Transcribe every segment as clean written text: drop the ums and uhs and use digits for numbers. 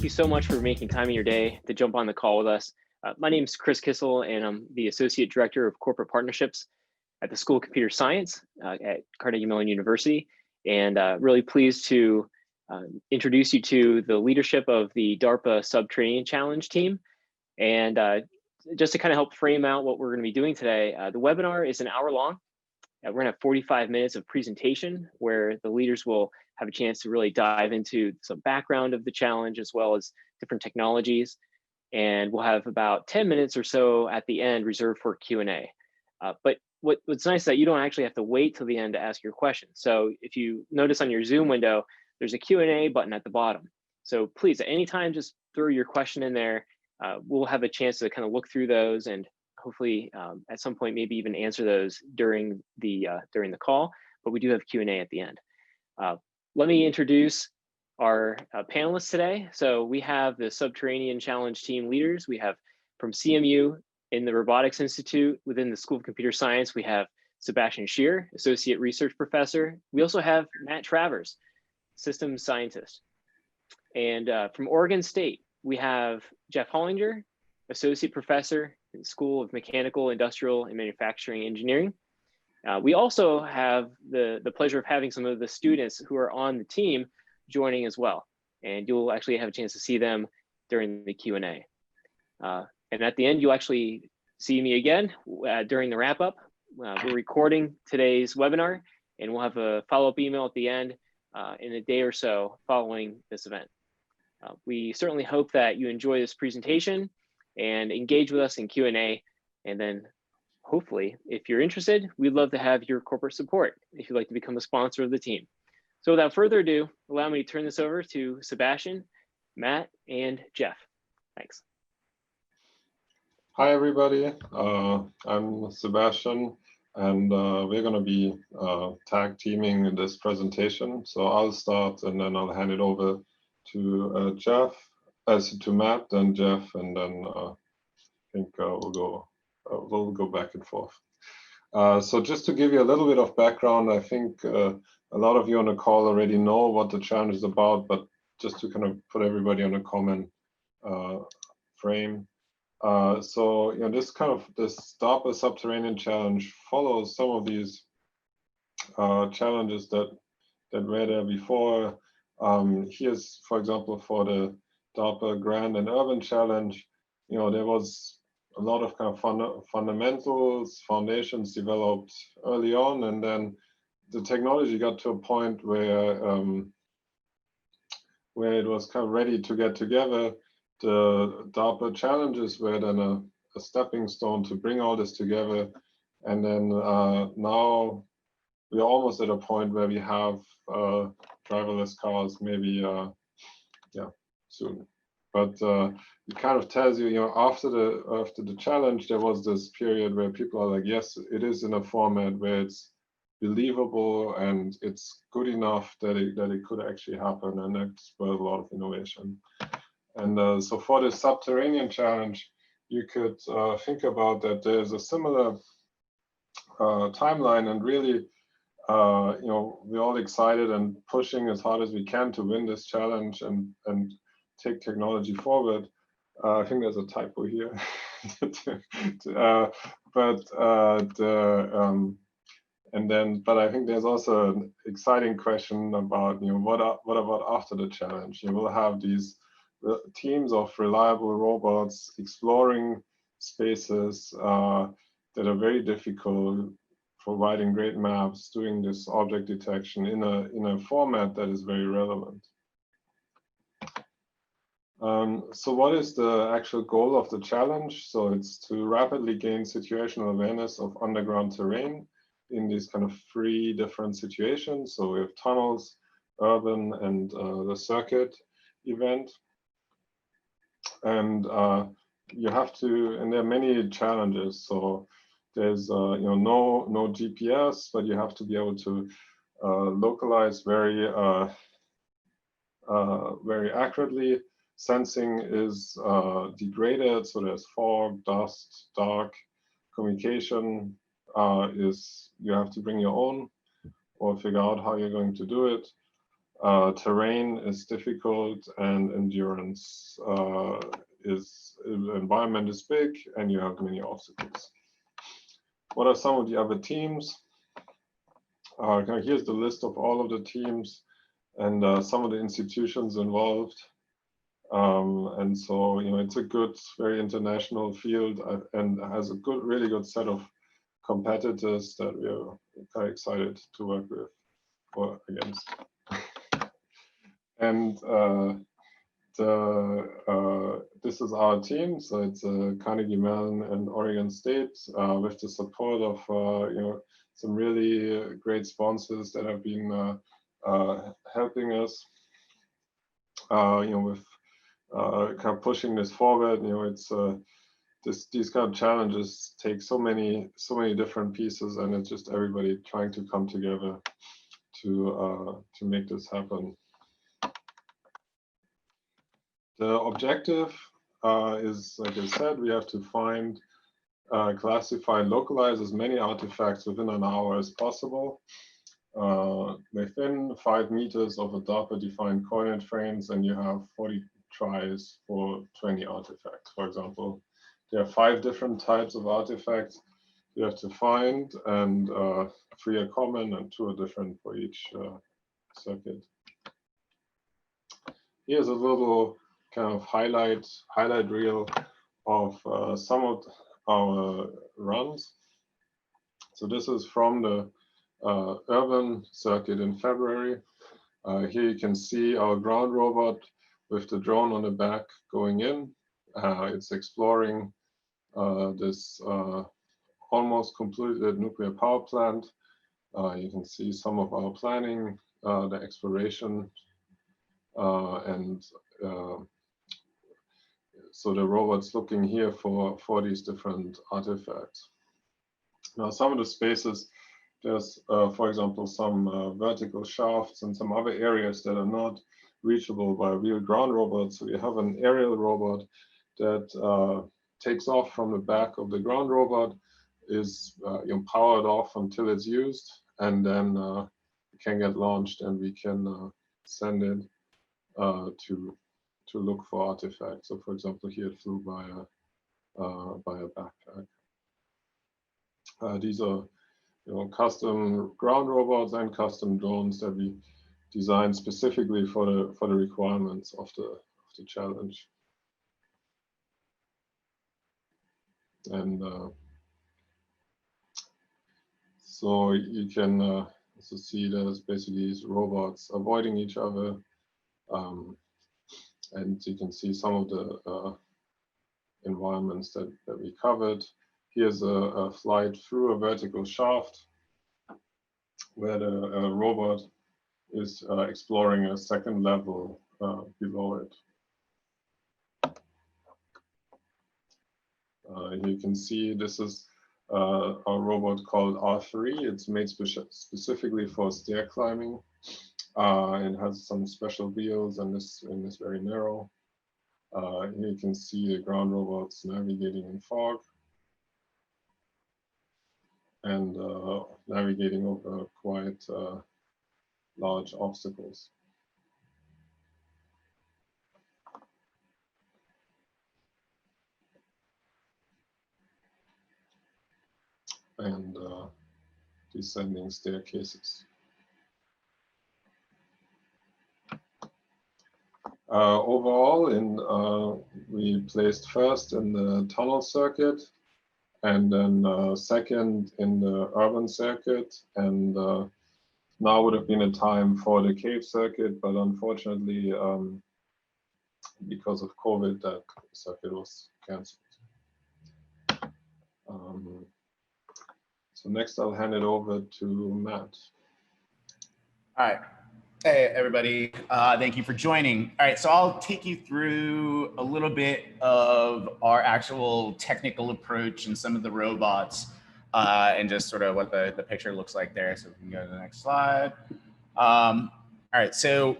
Thank you so much for making time in your day to jump on the call with us. My name is Chris Kissel, and I'm the Associate Director of Corporate Partnerships at the School of Computer Science at Carnegie Mellon University, and really pleased to introduce you to the leadership of the DARPA Subterranean Challenge team. And just to kind of help frame out what we're going to be doing today, the webinar is an hour long. We're going to have 45 minutes of presentation where the leaders will have a chance to really dive into some background of the challenge as well as different technologies. And we'll have about 10 minutes or so at the end reserved for Q&A. But what's nice is that you don't actually have to wait till the end to ask your question. So if you notice on your Zoom window, there's a Q&A button at the bottom. So please, at any time, just throw your question in there. We'll have a chance to kind of look through those and hopefully at some point maybe even answer those during the call, but we do have Q&A at the end. Let me introduce our panelists today. So we have the Subterranean Challenge team leaders. We have from CMU in the Robotics Institute within the School of Computer Science, we have Sebastian Scherer, Associate Research Professor. We also have Matt Travers, Systems Scientist. And from Oregon State, we have Geoff Hollinger, Associate Professor in the School of Mechanical, Industrial, and Manufacturing Engineering. We also have the pleasure of having some of the students who are on the team joining as well. And you'll actually have a chance to see them during the Q&A. And at the end, you'll actually see me again during the wrap up. We're recording today's webinar and we'll have a follow-up email at the end in a day or so following this event. We certainly hope that you enjoy this presentation and engage with us in Q&A. And then hopefully, if you're interested, we'd love to have your corporate support if you'd like to become a sponsor of the team. So without further ado, allow me to turn this over to Sebastian, Matt, and Geoff. Thanks. Hi, everybody. I'm Sebastian, and we're going to be tag teaming in this presentation. So I'll start, and then I'll hand it over to Geoff, to Matt, then Geoff, and then I think we'll go back and forth. So just to give you a little bit of background, I think a lot of you on the call already know what the challenge is about, but just to kind of put everybody on a common frame. So this DARPA Subterranean Challenge follows some of these challenges that were there before. Here's, for example, for the DARPA Grand and Urban Challenge, there was a lot of kind of fundamentals, foundations developed early on, and then the technology got to a point where it was kind of ready to get together. The DARPA challenges were then a stepping stone to bring all this together, and then now we're almost at a point where we have driverless cars, maybe soon. But it kind of tells you, after the challenge, there was this period where people are like, yes, it is in a format where it's believable and it's good enough that it could actually happen, and that spurred a lot of innovation. And so for the Subterranean Challenge, you could think about that there's a similar timeline, and really, we're all excited and pushing as hard as we can to win this challenge and take technology forward. I think there's a typo here. But I think there's also an exciting question about, what about after the challenge? You will have these teams of reliable robots exploring spaces that are very difficult, providing great maps, doing this object detection in a format that is very relevant. So what is the actual goal of the challenge? So it's to rapidly gain situational awareness of underground terrain in these kind of 3 different situations. So we have tunnels, urban, and the circuit event. And you have to, and there are many challenges. So there's no GPS, but you have to be able to localize very accurately. Sensing is degraded, so there's fog, dust, dark. Communication is, you have to bring your own or figure out how you're going to do it. terrain is difficult, and endurance the environment is big, and you have many obstacles. What are some of the other teams? Here's the list of all of the teams and some of the institutions involved. And so, it's a good, very international field and has a really good set of competitors that we are kind of excited to work with or against. And this is our team. So it's Carnegie Mellon and Oregon State with the support of some really great sponsors that have been helping us, with kind of pushing this forward. It's these kind of challenges take so many different pieces, and it's just everybody trying to come together to make this happen. The objective is, like I said, we have to find, classify, and localize as many artifacts within an hour as possible, within 5 meters of a DARPA-defined coordinate frames, and you have 40 tries for 20 artifacts. For example, there are 5 different types of artifacts you have to find, and 3 are common and 2 are different for each circuit. Here's a little kind of highlight reel of some of our runs. So this is from the urban circuit in February. Here you can see our ground robot with the drone on the back going in. It's exploring this almost completed nuclear power plant. You can see some of our planning, the exploration, and so the robot's looking here for these different artifacts. Now, some of the spaces, there's, for example, some vertical shafts and some other areas that are not reachable by real ground robots. So we have an aerial robot that takes off from the back of the ground robot, is powered off until it's used, and then it can get launched, and we can send it to look for artifacts. So, for example, here it flew by a backpack. These are custom ground robots and custom drones that we designed specifically for the requirements of the challenge. And so you can also see there's basically these robots avoiding each other. And you can see some of the environments that we covered. Here's a flight through a vertical shaft where the robot is exploring a second level below it. You can see this is a robot called R3. It's made specifically for stair climbing. It has some special wheels and this very narrow. Here you can see the ground robots navigating in fog and navigating over quite large obstacles. And descending staircases. Overall, we placed first in the tunnel circuit, and then second in the urban circuit, and now would have been a time for the cave circuit, but unfortunately, because of COVID, that circuit was canceled. So next, I'll hand it over to Matt. All right. Hey, everybody. Thank you for joining. All right, so I'll take you through a little bit of our actual technical approach and some of the robots and just sort of what the picture looks like there. So we can go to the next slide. All right, so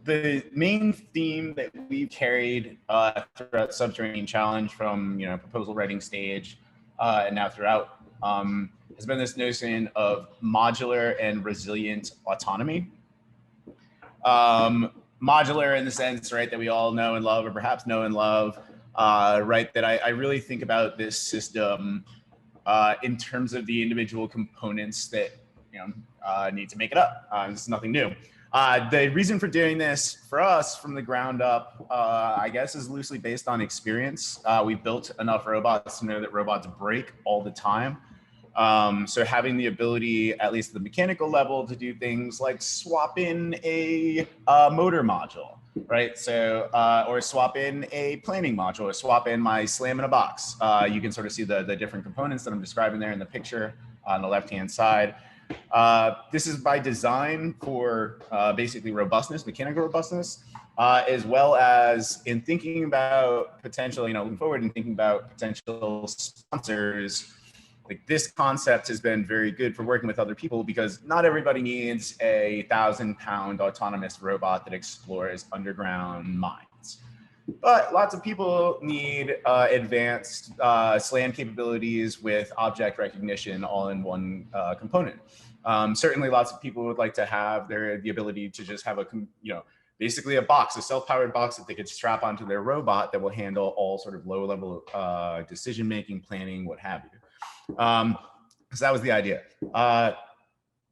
the main theme that we've carried throughout Subterranean Challenge from proposal writing stage and now throughout has been this notion of modular and resilient autonomy. Modular in the sense, right, that we all know and love, or perhaps know and love, right, that I really think about this system in terms of the individual components that need to make it up. This is nothing new. The reason for doing this for us from the ground up, I guess, is loosely based on experience. We built enough robots to know that robots break all the time. So having the ability, at least at the mechanical level, to do things like swap in a motor module, right? So, or swap in a planning module, or swap in my slam in a box. You can sort of see the different components that I'm describing there in the picture on the left-hand side. This is by design for basically robustness, mechanical robustness, as well as in thinking about potential, looking forward and thinking about potential sponsors. Like, this concept has been very good for working with other people, because not everybody needs a 1,000-pound autonomous robot that explores underground mines. But lots of people need advanced SLAM capabilities with object recognition all in one component. Certainly lots of people would like to have the ability to just have basically a box, a self-powered box that they could strap onto their robot that will handle all sort of low-level decision-making, planning, what have you. So that was the idea.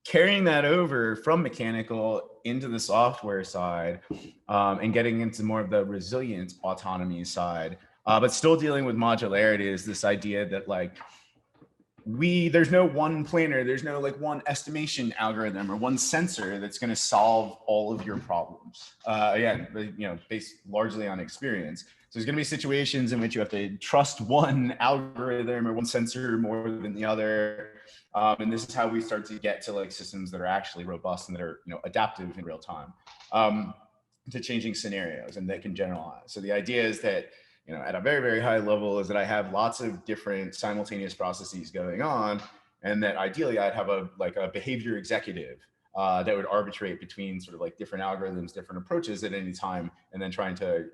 Carrying that over from mechanical into the software side, and getting into more of the resilient autonomy side, but still dealing with modularity, is this idea that there's no one planner, there's no one estimation algorithm or one sensor that's going to solve all of your problems. Again, based largely on experience. So there's going to be situations in which you have to trust one algorithm or one sensor more than the other. And this is how we start to get to systems that are actually robust and that are adaptive in real time to changing scenarios, and that can generalize. So the idea is that at a very, very high level is that I have lots of different simultaneous processes going on, and that ideally I'd have a behavior executive that would arbitrate between sort of different algorithms, different approaches at any time, and then trying to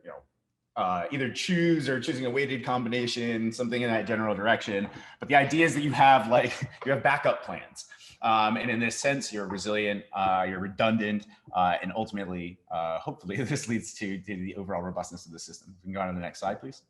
either choosing a weighted combination, something in that general direction. But the idea is that you have backup plans. And in this sense, you're resilient, you're redundant, and ultimately, hopefully this leads to the overall robustness of the system. We can go on to the next slide, please.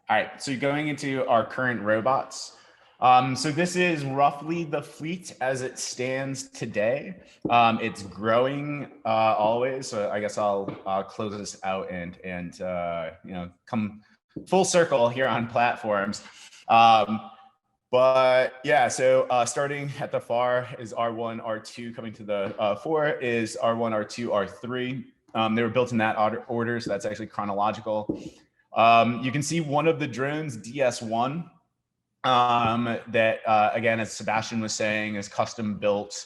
All right, so going into our current robots. So this is roughly the fleet as it stands today. It's growing always. So I guess I'll close this out and come full circle here on platforms. But yeah, so starting at the far is R1, R2, coming to the fore is R1, R2, R3. They were built in that order, so that's actually chronological. You can see one of the drones, DS1, that again, as Sebastian was saying, is custom built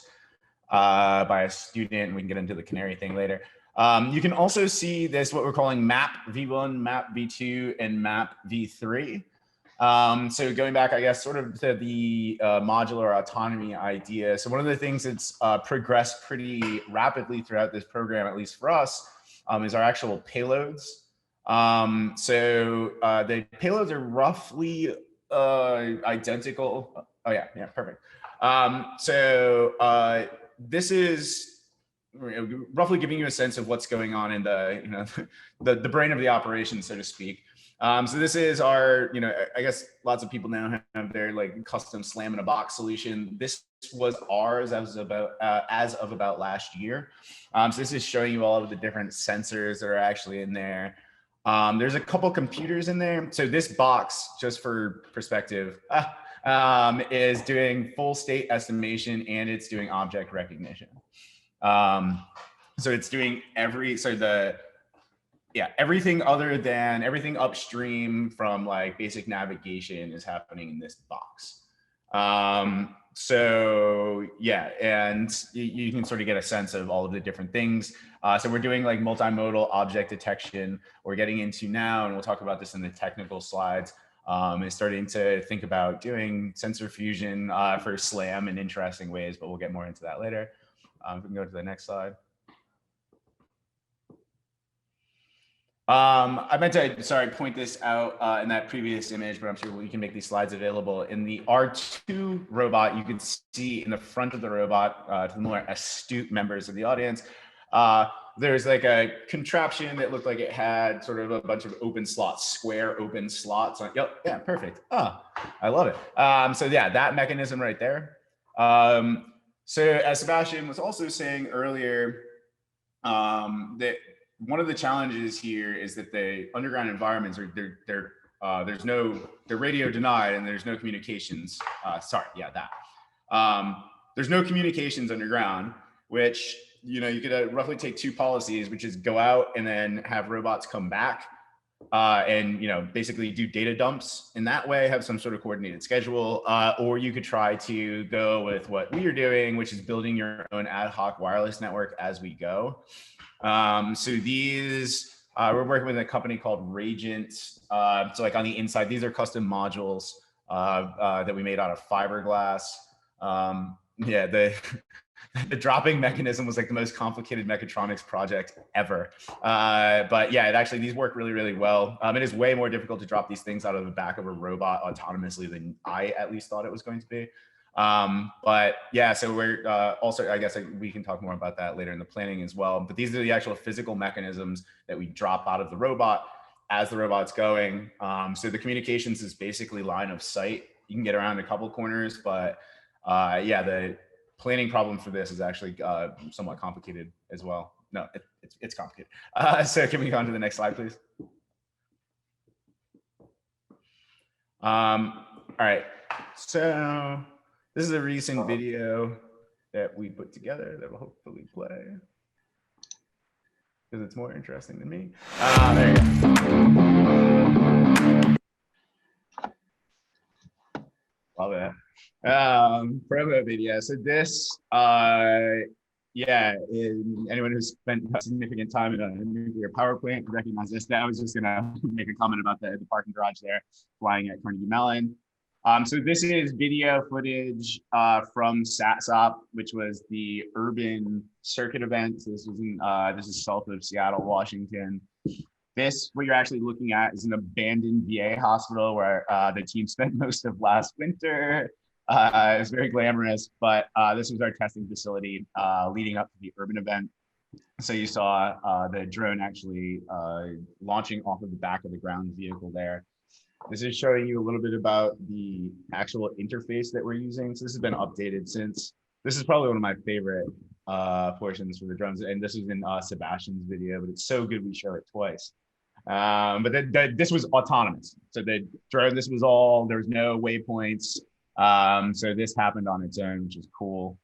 by a student. We can get into the canary thing later. You can also see this, what we're calling map V1, map V2, and map V3. So going back, I guess, sort of to the modular autonomy idea. So one of the things that's progressed pretty rapidly throughout this program, at least for us, is our actual payloads. So the payloads are roughly identical. Oh yeah, perfect. So this is roughly giving you a sense of what's going on in the the brain of the operation, so to speak. So this is our, I guess lots of people now have their custom slam in a box solution. This was ours as of about last year. So this is showing you all of the different sensors that are actually in there. There's a couple computers in there. So this box, just for perspective, is doing full state estimation, and it's doing object recognition. So it's doing everything other than everything upstream from basic navigation is happening in this box. So yeah, and you can sort of get a sense of all of the different things. So we're doing multimodal object detection. We're getting into now, and we'll talk about this in the technical slides, is starting to think about doing sensor fusion for SLAM in interesting ways, but we'll get more into that later. We can go to the next slide. I meant to, sorry, point this out in that previous image, but I'm sure we can make these slides available. In the R2 robot, you can see in the front of the robot, to the more astute members of the audience, there's like a contraption that looked like it had sort of a bunch of open slots, square open slots. Yep, yeah, perfect. Oh, I love it. So yeah, that mechanism right there. So as Sebastian was also saying earlier, that one of the challenges here is that the underground environments are they're radio denied and there's no communications. There's no communications underground, which you could roughly take two policies, which is go out and then have robots come back and basically do data dumps in that way, have some sort of coordinated schedule, or you could try to go with what we are doing, which is building your own ad hoc wireless network as we go. So these, we're working with a company called Ragent. So like on the inside, these are custom modules that we made out of fiberglass. Yeah, the dropping mechanism was like the most complicated mechatronics project ever. But yeah, these work really, really well. It is way more difficult to drop these things out of the back of a robot autonomously than I at least thought it was going to be. But yeah, so we're also, I guess we can talk more about that later in the planning as well. But these are the actual physical mechanisms that we drop out of the robot as the robot's going. So the communications is basically line of sight. You can get around a couple corners, but yeah, the planning problem for this is actually somewhat complicated as well. No, it's complicated. So can we go on to the next slide, please? All right, so this is a recent video that we put together that will hopefully play because it's more interesting than me. There you go. Love it. Promo video. So this, yeah, anyone who's spent significant time in a nuclear power plant can recognize this. I was just gonna make a comment about the parking garage there, flying at Carnegie Mellon. So this is video footage from SATSOP, which was the urban circuit event. So this was this is south of Seattle, Washington. This, what you're actually looking at, is an abandoned VA hospital where the team spent most of last winter. It was very glamorous, but this was our testing facility leading up to the urban event. So you saw the drone actually launching off of the back of the ground vehicle there. This is showing you a little bit about the actual interface that we're using. So this has been updated since. This is probably one of my favorite portions for the drones. And this is in Sebastian's video, but it's so good we show it twice. But this was autonomous. So the drone, this was all, there was no waypoints. So this happened on its own, which is cool.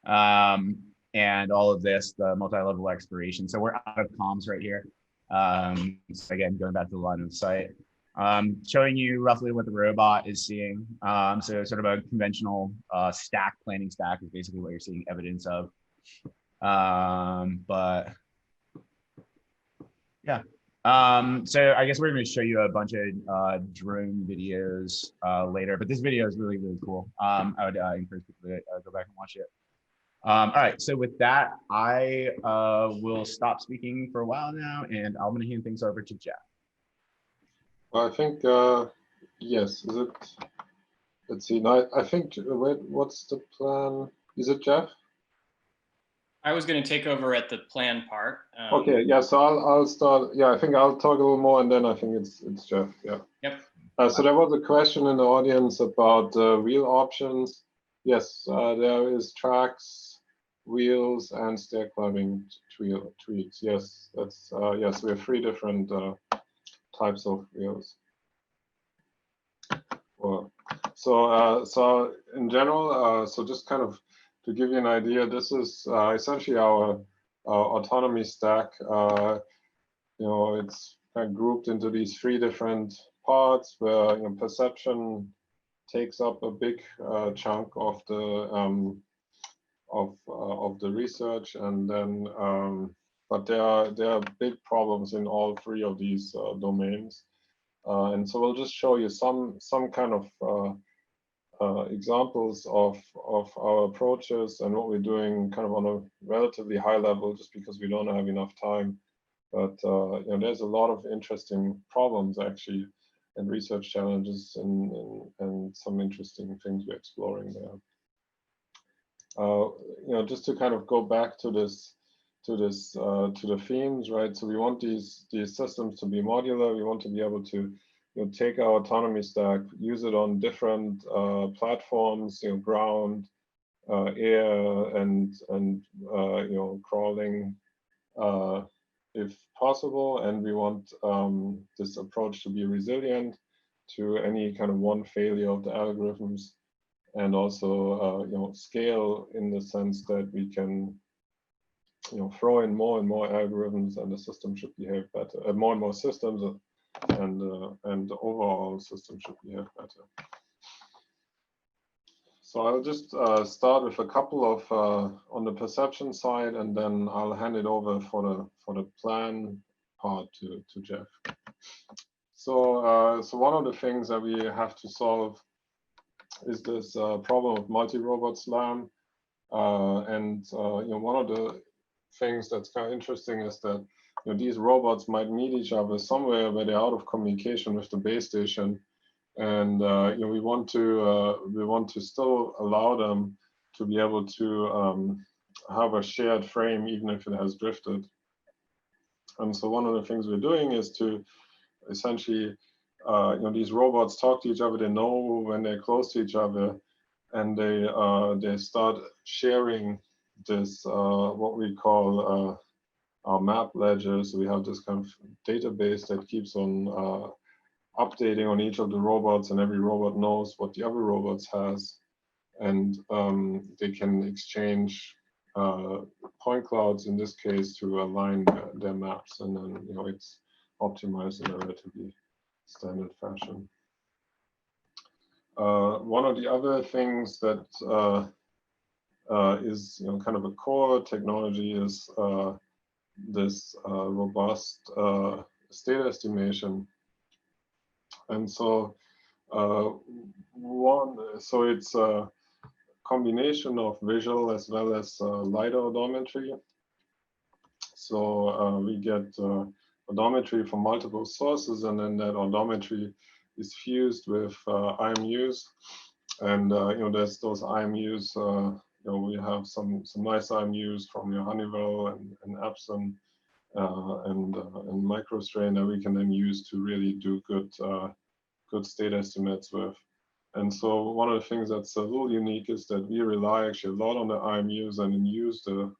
And all of this, the multi-level exploration. So we're out of comms right here. So again, going back to the line of sight. Showing you roughly what the robot is seeing. So sort of a conventional stack, planning stack is basically what you're seeing evidence of. But yeah. So I guess we're going to show you a bunch of drone videos later, but this video is really, really cool. I would encourage people to go back and watch it. All right, so with that, I will stop speaking for a while now, and I'm going to hand things over to Geoff. I think, yes, is it, let's see, no, I think, wait, what's the plan? Is it Geoff? I was going to take over at the plan part. Okay, yeah, so I'll start, yeah, I think I'll talk a little more and then I think it's Geoff, yeah. Yep. So there was a question in the audience about wheel options. Yes, there is tracks, wheels, and stair climbing tweaks. Yes, that's, yes, we have 3 different types of wheels. Well, so in general, so just kind of to give you an idea, this is essentially our autonomy stack. It's kind of grouped into these 3 different parts where perception takes up a big chunk of the research, and then but there are big problems in all 3 of these domains, and so we'll just show you some kind of examples of our approaches and what we're doing kind of on a relatively high level, just because we don't have enough time But you know, there's a lot of interesting problems actually, and research challenges, and some interesting things we're exploring there. You know, just to kind of go back to this, to the themes, right? So we want these systems to be modular. We want to be able to, you know, take our autonomy stack, use it on different platforms, you know, ground, air, and you know, crawling, if possible. And we want this approach to be resilient to any kind of one failure of the algorithms, and also you know, scale in the sense that we can, you know, throw in more and more algorithms, and the system should behave better. More and more systems, and the overall system should behave better. So I'll just start with a couple of on the perception side, and then I'll hand it over for the plan part to Geoff. So so one of the things that we have to solve is this problem of multi-robot SLAM, and you know, one of the things that's kind of interesting is that, you know, these robots might meet each other somewhere where they're out of communication with the base station. And you know, we want to still allow them to be able to have a shared frame, even if it has drifted. And so one of the things we're doing is to essentially, you know, these robots talk to each other. They know when they're close to each other, and they start sharing this what we call our map ledgers. So we have this kind of database that keeps on updating on each of the robots, and every robot knows what the other robots has, and they can exchange point clouds in this case to align their maps, and then, you know, it's optimized in a relatively standard fashion. One of the other things that is, you know, kind of a core technology is this robust state estimation. And so so it's a combination of visual as well as lidar odometry. So we get odometry from multiple sources, and then that odometry is fused with IMUs. And you know, there's those IMUs. You know, we have some nice IMUs from your Honeywell and Epson and MicroStrain that we can then use to really do good state estimates with. And so one of the things that's a little unique is that we rely actually a lot on the IMUs, and then use the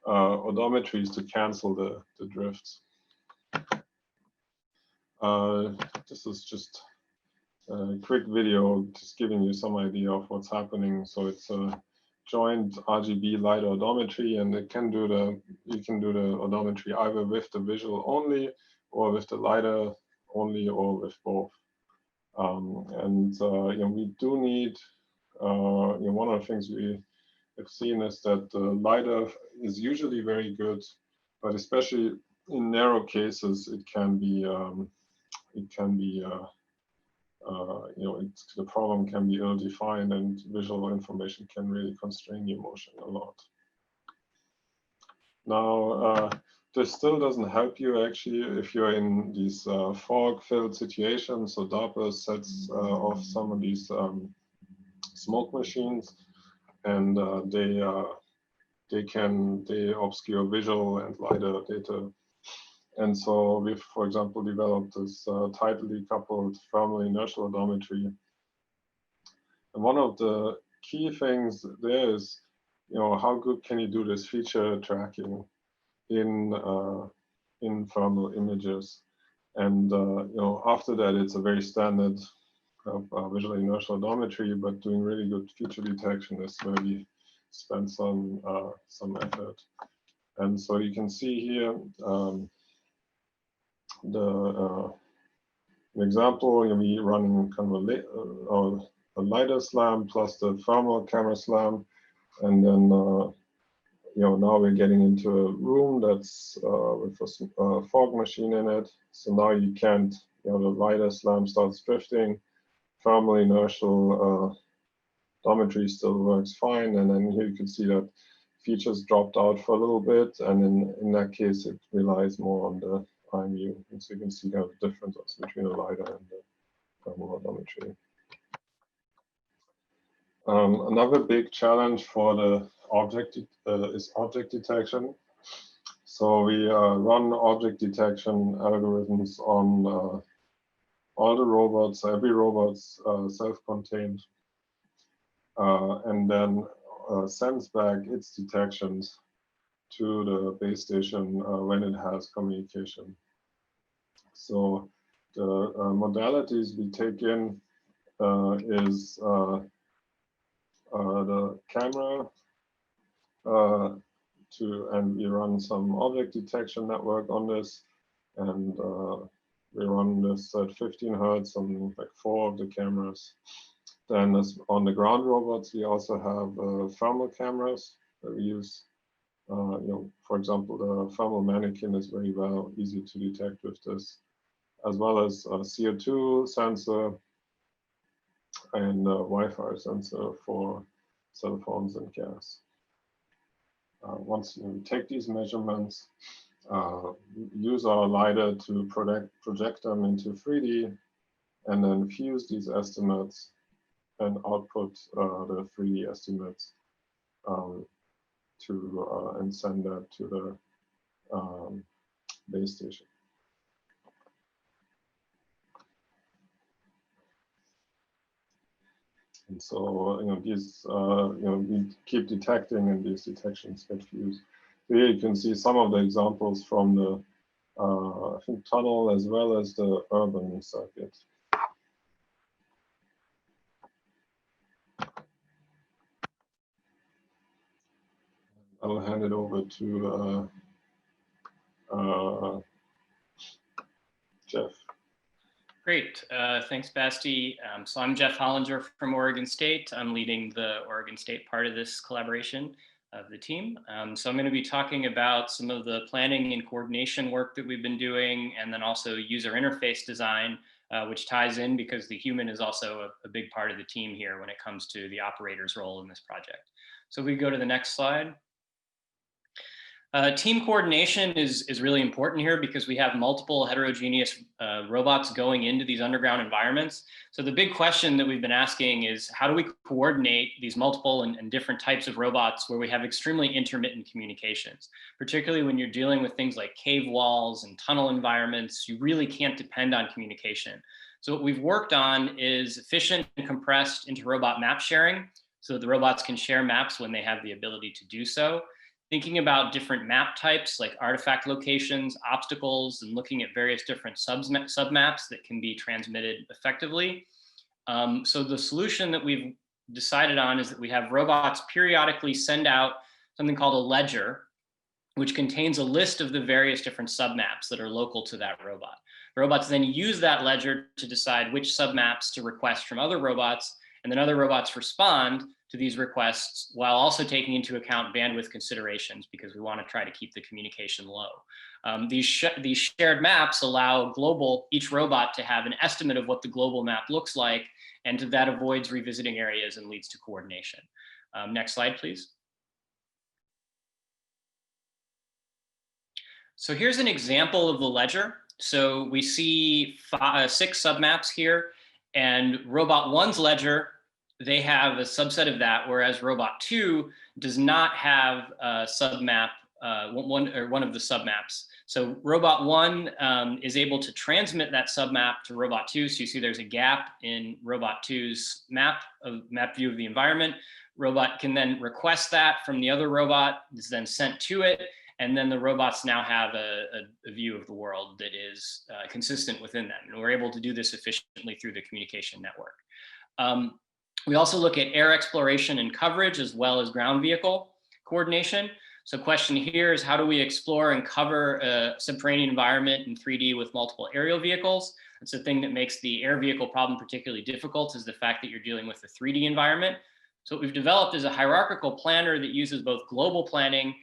odometries to cancel the drifts. This is just a quick video, just giving you some idea of what's happening. So it's a joint RGB lidar odometry, and you can do the odometry either with the visual only, or with the lidar only, or with both. And you know, we do need, you know, one of the things we have seen is that the lidar is usually very good, but especially in narrow cases, it can be you know, the problem can be ill-defined, and visual information can really constrain your motion a lot. Now, this still doesn't help you actually if you're in these fog-filled situations. So DARPA sets off some of these smoke machines, and they obscure visual and lidar data. And so we've, for example, developed this tightly coupled thermal inertial odometry. And one of the key things there is, you know, how good can you do this feature tracking in thermal images? And you know, after that, it's a very standard visual inertial odometry, but doing really good feature detection is where we spend some effort. And so you can see here an example. You'll be running kind of a lidar SLAM plus the thermal camera SLAM, and then you know, now we're getting into a room that's with a fog machine in it. So now you can't, you know, the lidar SLAM starts drifting. Thermal inertial odometry still works fine, and then here you can see that features dropped out for a little bit, and in that case, it relies more on the IMU. And so you can see kind of the difference between the LiDAR and the thermal odometry. Another big challenge for the object is object detection. So we run object detection algorithms on all the robots. Every robot's self-contained, and then sends back its detections to the base station when it has communication. So the modalities we take in is the camera, and we run some object detection network on this, and we run this at 15 Hertz on like 4 of the cameras. Then on the ground robots, we also have thermal cameras that we use. For example, the thermal mannequin is very easy to detect with this, as well as a CO2 sensor and a Wi-Fi sensor for cell phones and gas. Once we take these measurements, use our LiDAR to project them into 3D, and then fuse these estimates and output the 3D estimates and send that to the base station. And so, these, we keep detecting, and these detections get fused. Here you can see some of the examples from the, I think, tunnel as well as the urban circuit. I'll hand it over to Geoff. Great, thanks, Basti. So I'm Geoff Hollinger from Oregon State. I'm leading the Oregon State part of this collaboration of the team. So I'm going to be talking about some of the planning and coordination work that we've been doing, and then also user interface design, which ties in because the human is also a big part of the team here when it comes to the operator's role in this project. So we go to the next slide. Team coordination is really important here because we have multiple heterogeneous robots going into these underground environments. So the big question that we've been asking is, how do we coordinate these multiple and different types of robots where we have extremely intermittent communications? Particularly when you're dealing with things like cave walls and tunnel environments, you really can't depend on communication. So what we've worked on is efficient and compressed inter-robot map sharing, so that the robots can share maps when they have the ability to do so. Thinking about different map types like artifact locations, obstacles, and looking at various different submaps that can be transmitted effectively. So the solution that we've decided on is that we have robots periodically send out something called a ledger, which contains a list of the various different submaps that are local to that robot. The robots then use that ledger to decide which submaps to request from other robots, and then other robots respond to these requests while also taking into account bandwidth considerations, because we want to try to keep the communication low. These shared maps allow each robot to have an estimate of what the global map looks like, and that avoids revisiting areas and leads to coordination. Next slide, please. So here's an example of the ledger. So we see 6 submaps here, and robot 1's ledger, they have a subset of that, whereas robot 2 does not have a submap, one of the submaps. So robot 1 is able to transmit that submap to robot 2. So you see there's a gap in robot 2's map view of the environment. Robot can then request that from the other robot, is then sent to it, and then the robots now have a view of the world that is consistent within them. And we're able to do this efficiently through the communication network. We also look at air exploration and coverage, as well as ground vehicle coordination. So question here is, how do we explore and cover a subterranean environment in 3D with multiple aerial vehicles? That's the thing that makes the air vehicle problem particularly difficult, is the fact that you're dealing with a 3D environment. So what we've developed is a hierarchical planner that uses both global planning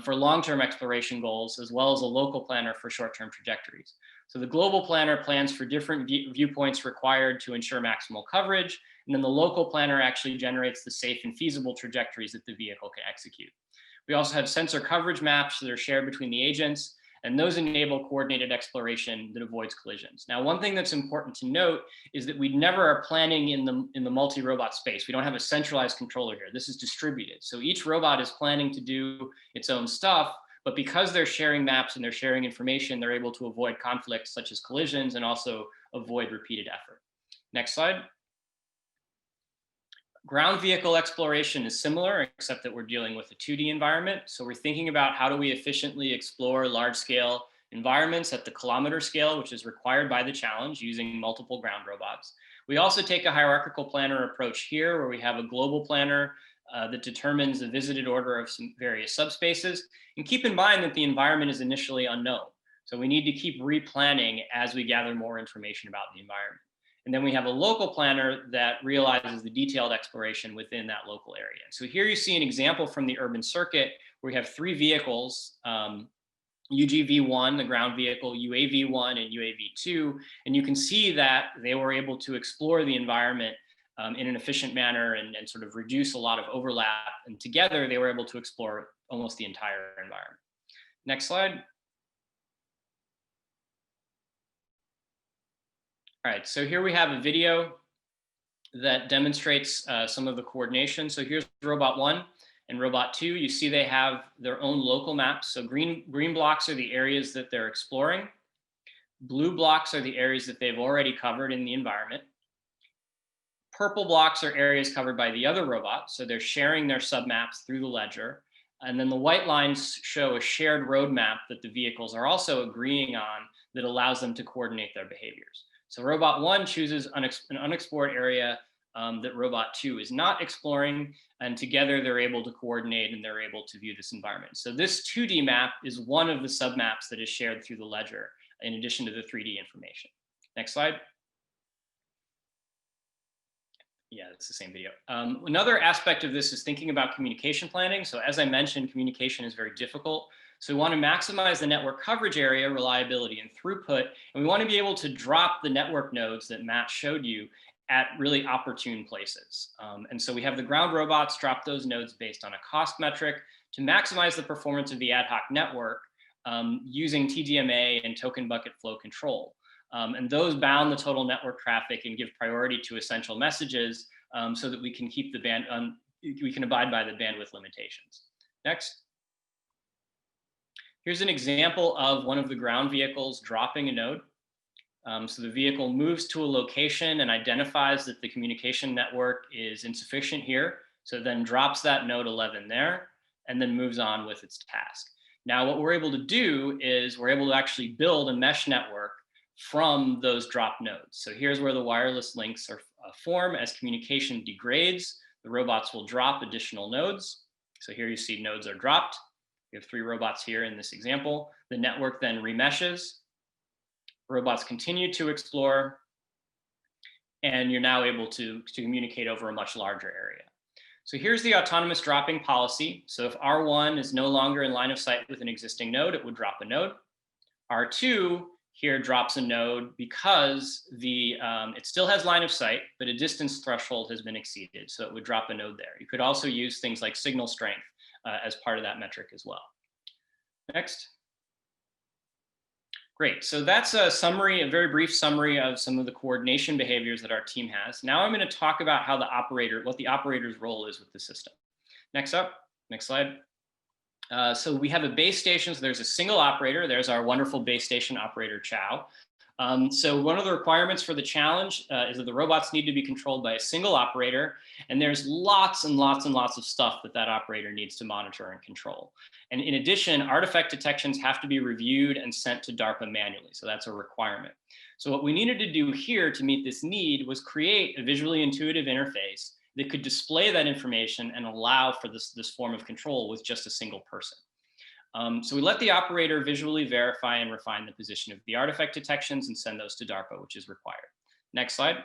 for long-term exploration goals, as well as a local planner for short-term trajectories. So the global planner plans for different viewpoints required to ensure maximal coverage, and then the local planner actually generates the safe and feasible trajectories that the vehicle can execute. We also have sensor coverage maps that are shared between the agents, and those enable coordinated exploration that avoids collisions. Now, one thing that's important to note is that we never are planning in the multi-robot space. We don't have a centralized controller here. This is distributed. So each robot is planning to do its own stuff, but because they're sharing maps and they're sharing information, they're able to avoid conflicts such as collisions and also avoid repeated effort. Next slide. Ground vehicle exploration is similar, except that we're dealing with a 2D environment. So we're thinking about how do we efficiently explore large scale environments at the kilometer scale, which is required by the challenge using multiple ground robots. We also take a hierarchical planner approach here, where we have a global planner that determines the visited order of some various subspaces. And keep in mind that the environment is initially unknown. So we need to keep replanning as we gather more information about the environment. And then we have a local planner that realizes the detailed exploration within that local area. So here you see an example from the urban circuit where we have 3 vehicles, UGV1, the ground vehicle, UAV1, and UAV2. And you can see that they were able to explore the environment in an efficient manner and sort of reduce a lot of overlap. And together they were able to explore almost the entire environment. Next slide. All right, so here we have a video that demonstrates some of the coordination. So here's robot 1 and robot 2. You see they have their own local maps. So green blocks are the areas that they're exploring. Blue blocks are the areas that they've already covered in the environment. Purple blocks are areas covered by the other robot. So they're sharing their submaps through the ledger. And then the white lines show a shared roadmap that the vehicles are also agreeing on that allows them to coordinate their behaviors. So robot 1 chooses an unexplored area that robot 2 is not exploring, and together they're able to coordinate and they're able to view this environment. So this 2D map is one of the submaps that is shared through the ledger in addition to the 3D information. Next slide. Yeah, it's the same video. Another aspect of this is thinking about communication planning. So as I mentioned, communication is very difficult. So we want to maximize the network coverage area, reliability, and throughput. And we want to be able to drop the network nodes that Matt showed you at really opportune places. And so we have the ground robots drop those nodes based on a cost metric to maximize the performance of the ad hoc network using TDMA and token bucket flow control. And those bound the total network traffic and give priority to essential messages so that we can keep the we can abide by the bandwidth limitations. Next. Here's an example of one of the ground vehicles dropping a node. So the vehicle moves to a location and identifies that the communication network is insufficient here. So then drops that node 11 there and then moves on with its task. Now, what we're able to do is we're able to actually build a mesh network from those drop nodes. So here's where the wireless links are form. As communication degrades, the robots will drop additional nodes. So here you see nodes are dropped. We have 3 robots here in this example. The network then remeshes. Robots continue to explore, and you're now able to communicate over a much larger area. So here's the autonomous dropping policy. So if R1 is no longer in line of sight with an existing node, it would drop a node. R2 here drops a node because it still has line of sight, but a distance threshold has been exceeded. So it would drop a node there. You could also use things like signal strength as part of that metric as well. Next. Great, so that's a summary, a very brief summary of some of the coordination behaviors that our team has. Now I'm going to talk about how what the operator's role is with the system. Next up, next slide. So we have a base station, so there's a single operator. There's our wonderful base station operator, Chow. So one of the requirements for the challenge is that the robots need to be controlled by a single operator, and there's lots and lots and lots of stuff that operator needs to monitor and control. And in addition, artifact detections have to be reviewed and sent to DARPA manually, so that's a requirement. So what we needed to do here to meet this need was create a visually intuitive interface that could display that information and allow for this form of control with just a single person. So we let the operator visually verify and refine the position of the artifact detections and send those to DARPA, which is required. Next slide.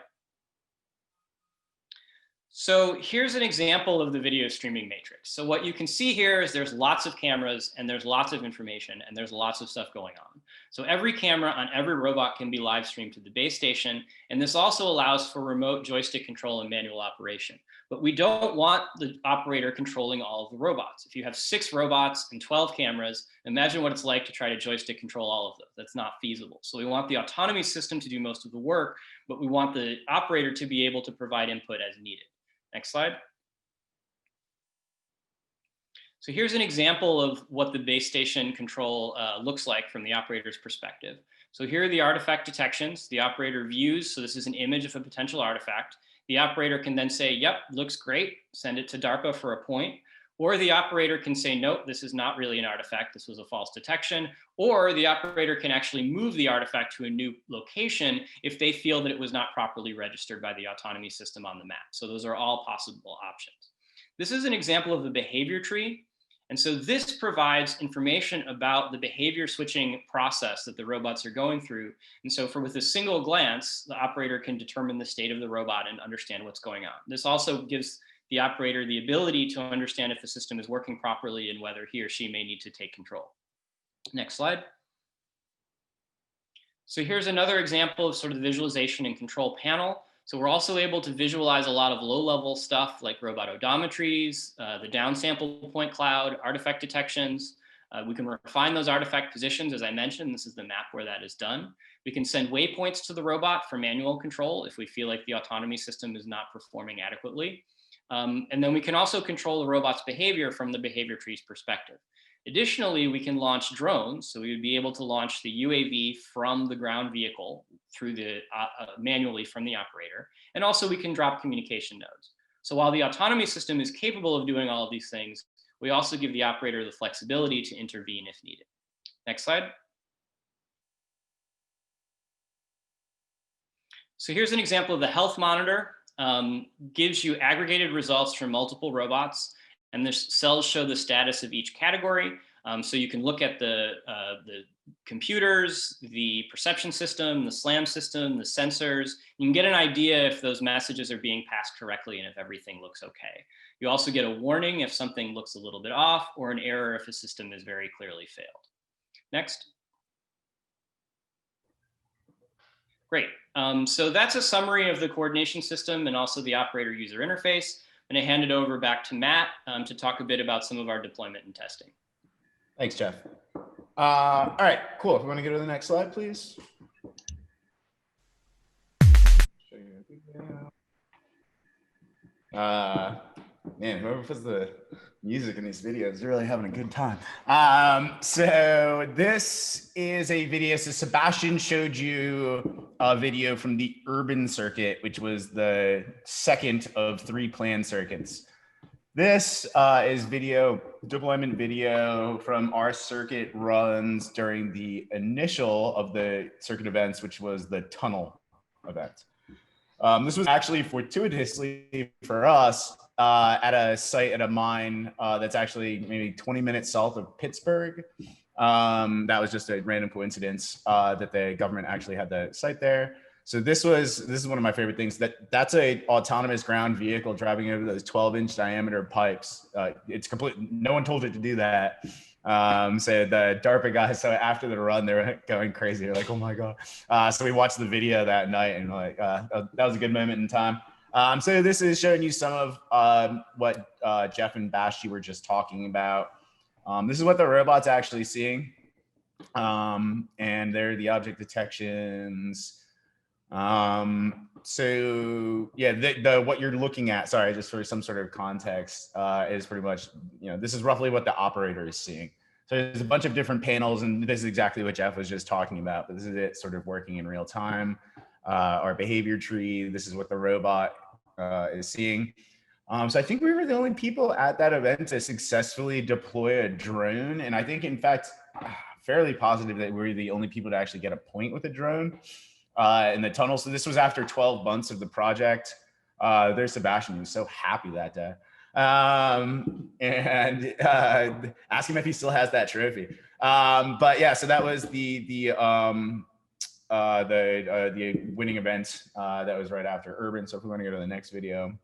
So here's an example of the video streaming matrix. So what you can see here is there's lots of cameras and there's lots of information and there's lots of stuff going on. So every camera on every robot can be live streamed to the base station. And this also allows for remote joystick control and manual operation. But we don't want the operator controlling all of the robots. If you have 6 robots and 12 cameras, imagine what it's like to try to joystick control all of them. That's not feasible. So we want the autonomy system to do most of the work, but we want the operator to be able to provide input as needed. Next slide. So here's an example of what the base station control looks like from the operator's perspective. So here are the artifact detections. The operator views, so this is an image of a potential artifact. The operator can then say, yep, looks great, send it to DARPA for a point. Or the operator can say, nope, this is not really an artifact, this was a false detection. Or the operator can actually move the artifact to a new location if they feel that it was not properly registered by the autonomy system on the map. So those are all possible options. This is an example of the behavior tree. And so this provides information about the behavior switching process that the robots are going through. And so with a single glance, the operator can determine the state of the robot and understand what's going on. This also gives the operator the ability to understand if the system is working properly and whether he or she may need to take control. Next slide. So here's another example of sort of the visualization and control panel. So we're also able to visualize a lot of low-level stuff like robot odometries, the downsample point cloud, artifact detections. We can refine those artifact positions, as I mentioned. This is the map where that is done. We can send waypoints to the robot for manual control if we feel like the autonomy system is not performing adequately. And then we can also control the robot's behavior from the behavior tree's perspective. Additionally, we can launch drones. So we would be able to launch the UAV from the ground vehicle through the manually from the operator. And also we can drop communication nodes. So while the autonomy system is capable of doing all of these things, we also give the operator the flexibility to intervene if needed. Next slide. So here's an example of the health monitor. Gives you aggregated results from multiple robots, and the cells show the status of each category. So you can look at the computers, the perception system, the SLAM system, the sensors. You can get an idea if those messages are being passed correctly and if everything looks okay. You also get a warning if something looks a little bit off, or an error if a system is very clearly failed. Next. Great. So that's a summary of the coordination system and also the operator user interface. I'm going to hand it over back to Matt to talk a bit about some of our deployment and testing. Thanks, Geoff. All right, cool. If we want to go to the next slide, please. Man, whoever puts the music in these videos is really having a good time. So this is a video. So Sebastian showed you a video from the urban circuit, which was the second of 3 planned circuits. This is video, deployment video from our circuit runs during the initial of the circuit events, which was the tunnel event. This was actually fortuitously for us at a site at a mine that's actually maybe 20 minutes south of Pittsburgh. That was just a random coincidence that the government actually had the site there. So this is one of my favorite things. That's a autonomous ground vehicle driving over those 12-inch diameter pipes. It's complete. No one told it to do that. So the DARPA guys, so after the run, they were going crazy. They're like, oh my God. So we watched the video that night and like, that was a good moment in time. So this is showing you some of what Geoff and Basti were just talking about. This is what the robot's actually seeing. And they're the object detections. So yeah, what you're looking at, sorry, just for some sort of context, is pretty much, this is roughly what the operator is seeing. So there's a bunch of different panels, and this is exactly what Geoff was just talking about, but this is it sort of working in real time. Our behavior tree, this is what the robot is seeing. So I think we were the only people at that event to successfully deploy a drone. And I think, in fact, fairly positive that we were the only people to actually get a point with a drone in the tunnel. So this was after 12 months of the project. There's Sebastian, who was so happy that day. And ask him if he still has that trophy. But yeah, so that was the winning event that was right after Urban. So if we want to go to the next video.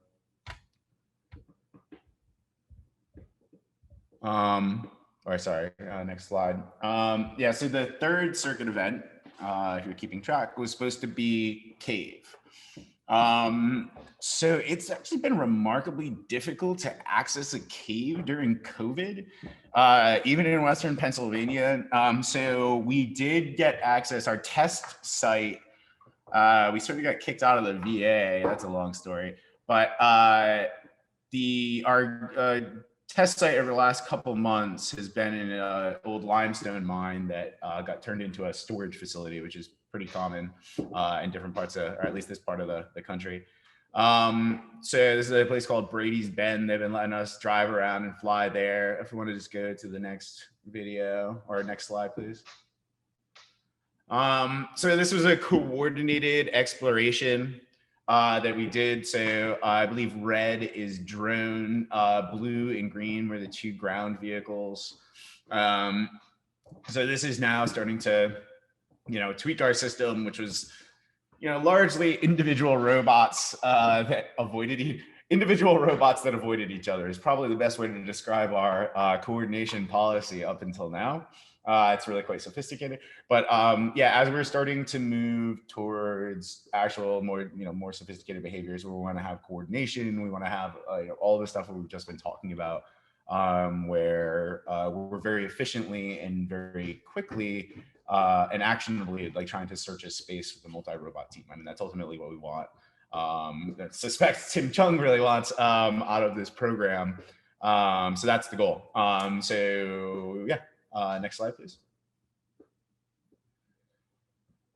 Or sorry, next slide. Yeah, so the third circuit event, if you're keeping track, was supposed to be cave. So it's actually been remarkably difficult to access a cave during COVID, even in Western Pennsylvania. So we did get access, our test site, we sort of got kicked out of the VA, that's a long story, but our test site over the last couple months has been in an old limestone mine that got turned into a storage facility, which is pretty common in different parts of, or at least this part of the country. So this is a place called Brady's Bend. They've been letting us drive around and fly there. If you want to just go to the next video or next slide, please. So this was a coordinated exploration that we did. So I believe red is drone, blue and green were the two ground vehicles. So this is now starting to, tweak our system, which was, largely individual robots that avoided each other is probably the best way to describe our coordination policy up until now. It's really quite sophisticated, but yeah, as we're starting to move towards actual more sophisticated behaviors where we want to have coordination, we want to have all the stuff that we've just been talking about, where we're very efficiently and very quickly and actionably trying to search a space with a multi-robot team. I mean, that's ultimately what we want. I suspect Tim Chung really wants out of this program. So that's the goal. So yeah. Next slide, please.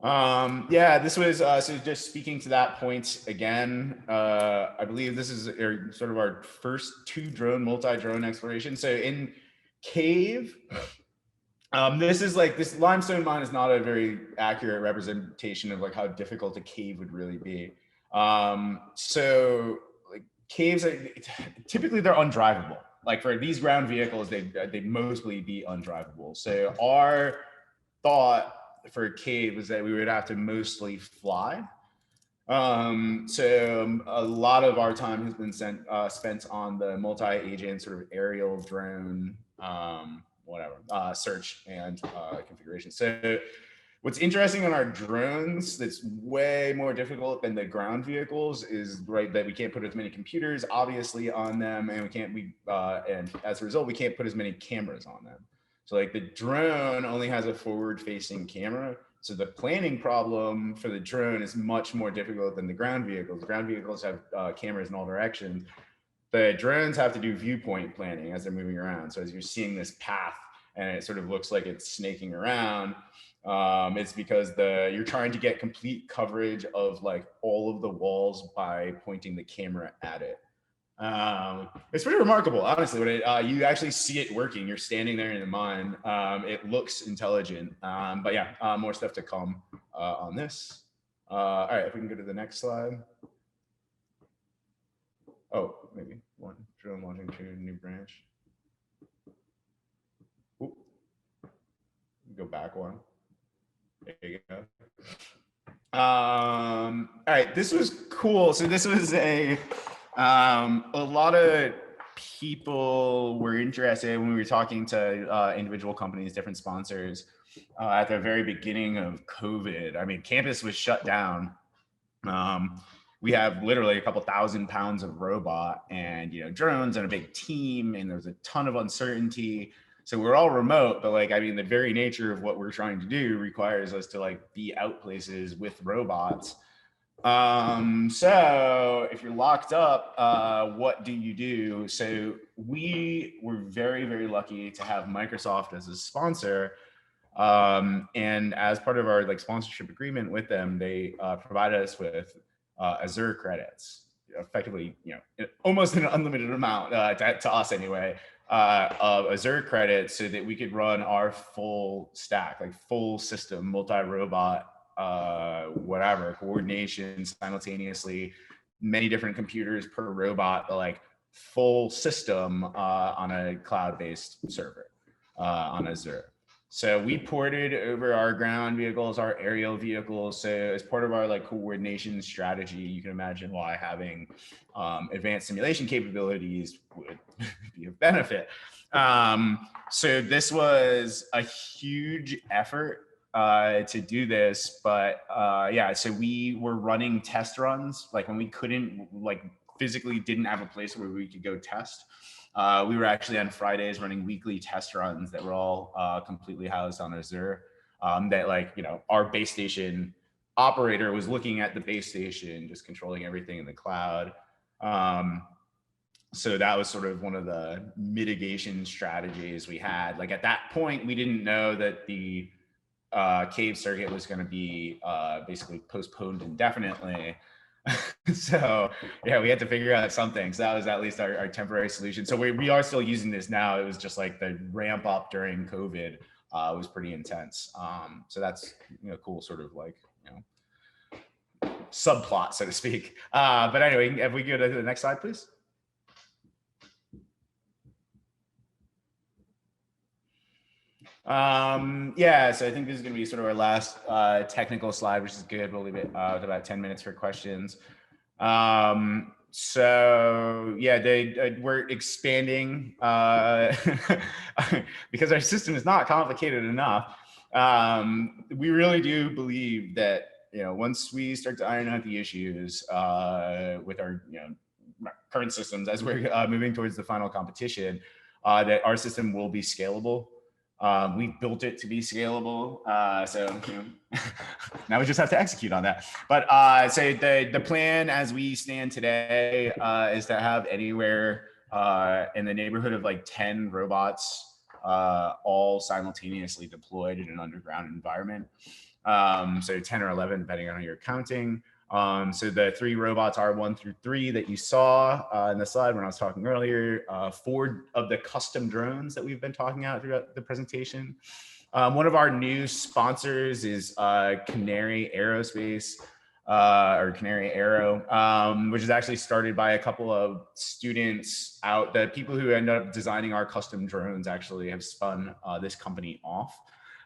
Yeah, this was, so just speaking to that point again, I believe this is sort of our first multi-drone exploration. So in cave, this limestone mine is not a very accurate representation of how difficult a cave would really be. So caves, typically they're undrivable. For these ground vehicles, they'd mostly be undrivable. So our thought for a cave was that we would have to mostly fly. So a lot of our time has been spent on the multi-agent sort of aerial drone, search and configuration. So what's interesting on our drones that's way more difficult than the ground vehicles is that we can't put as many computers obviously on them, and and as a result we can't put as many cameras on them. So the drone only has a forward-facing camera, so the planning problem for the drone is much more difficult than the ground vehicles. The ground vehicles have cameras in all directions. The drones have to do viewpoint planning as they're moving around. So as you're seeing this path and it sort of looks like it's snaking around, it's because you're trying to get complete coverage of all of the walls by pointing the camera at it. It's pretty remarkable, honestly, when you actually see it working. You're standing there in the mine. It looks intelligent, but yeah, more stuff to come on this. All right, if we can go to the next slide. Oh, maybe one drone launching to a new branch. Ooh. Go back one. There you go. All right, this was cool. So this was a lot of people were interested when we were talking to individual companies, different sponsors at the very beginning of COVID. I mean, campus was shut down. We have literally a couple 1,000 pounds of robot and drones and a big team, and there's a ton of uncertainty. So we're all remote, but the very nature of what we're trying to do requires us to be out places with robots. So if you're locked up, what do you do? So we were very, very lucky to have Microsoft as a sponsor. And as part of our sponsorship agreement with them, they provided us with Azure credits, effectively, almost an unlimited amount to us anyway. Of Azure credits so that we could run our full stack, full system, multi-robot, coordination simultaneously, many different computers per robot, the full system on a cloud-based server on Azure. So we ported over our ground vehicles, our aerial vehicles. So as part of our like coordination strategy, you can imagine why having advanced simulation capabilities would be of benefit. So this was a huge effort to do this, but yeah, so we were running test runs, like when we couldn't, like physically didn't have a place where we could go test. We were actually on Fridays running weekly test runs that were all completely housed on Azure. That like, you know, our base station operator was looking at the base station, just controlling everything in the cloud. So that was sort of one of the mitigation strategies we had. Like at that point, we didn't know that the cave circuit was going to be basically postponed indefinitely. So yeah, we had to figure out something. So that was at least our temporary solution. So we are still using this now. It was just like the ramp up during COVID was pretty intense. So that's, you know, cool sort of like, you know, subplot, so to speak. But anyway, if we go to the next slide, please. Yeah, so I think this is going to be sort of our last technical slide, which is good. We'll leave it with about 10 minutes for questions. So yeah, we're expanding because our system is not complicated enough. We really do believe that, you know, once we start to iron out the issues with our, you know, current systems as we're moving towards the final competition, that our system will be scalable. We built it to be scalable, so you know, now we just have to execute on that. But so the plan as we stand today is to have anywhere in the neighborhood of like 10 robots all simultaneously deployed in an underground environment. So 10 or 11, depending on how you're counting. So the 3 robots are 1 through 3 that you saw in the slide when I was talking earlier, 4 of the custom drones that we've been talking about throughout the presentation. One of our new sponsors is Canary Aerospace, or Canary Aero, which is actually started by a couple of students out. The people who end up designing our custom drones actually have spun this company off.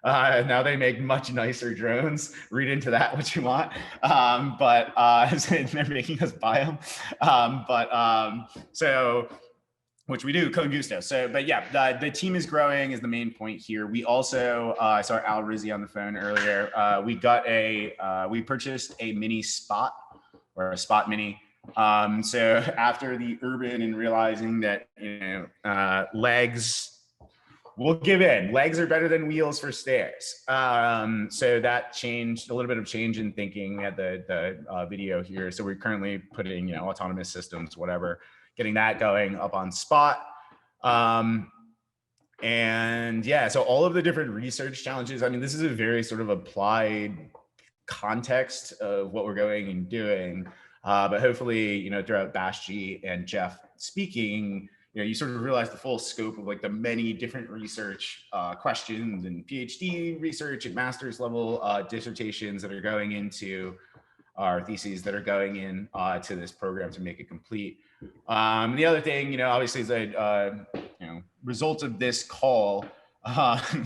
Now they make much nicer drones. Read into that what you want. But they're making us buy them. So, which we do, con gusto. So, but yeah, the team is growing is the main point here. We also, I saw Al Rizzi on the phone earlier. We purchased a mini Spot, or a Spot Mini. So after the urban and realizing that, you know, legs, we'll give in. Legs are better than wheels for stairs. So that changed, a little bit of change in thinking at the video here. So we're currently putting, you know, autonomous systems, whatever, getting that going up on Spot. And yeah, so all of the different research challenges, I mean, this is a very sort of applied context of what we're going and doing. But hopefully, you know, throughout Bashji and Geoff speaking, you know, you sort of realize the full scope of like the many different research questions and PhD research and master's level dissertations that are going into our theses that are going in to this program to make it complete. The other thing, you know, obviously is a you know, result of this call.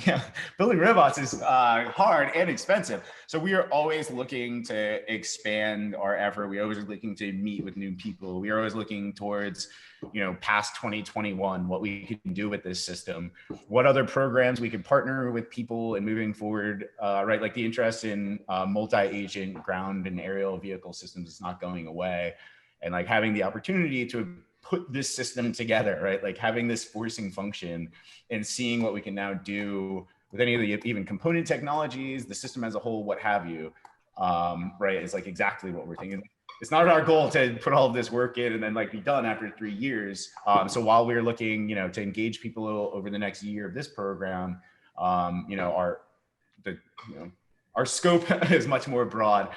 Yeah, building robots is hard and expensive. So we are always looking to expand our effort. We are always looking to meet with new people. We are always looking towards, you know, past 2021, what we can do with this system, what other programs we can partner with people and moving forward, right? Like the interest in multi-agent ground and aerial vehicle systems is not going away. And like having the opportunity to put this system together, right? Like having this forcing function and seeing what we can now do with any of the even component technologies, the system as a whole, what have you, right? Is like exactly what we're thinking. It's not our goal to put all of this work in and then like be done after 3 years. So while we're looking, you know, to engage people over the next year of this program, you know, our scope is much more broad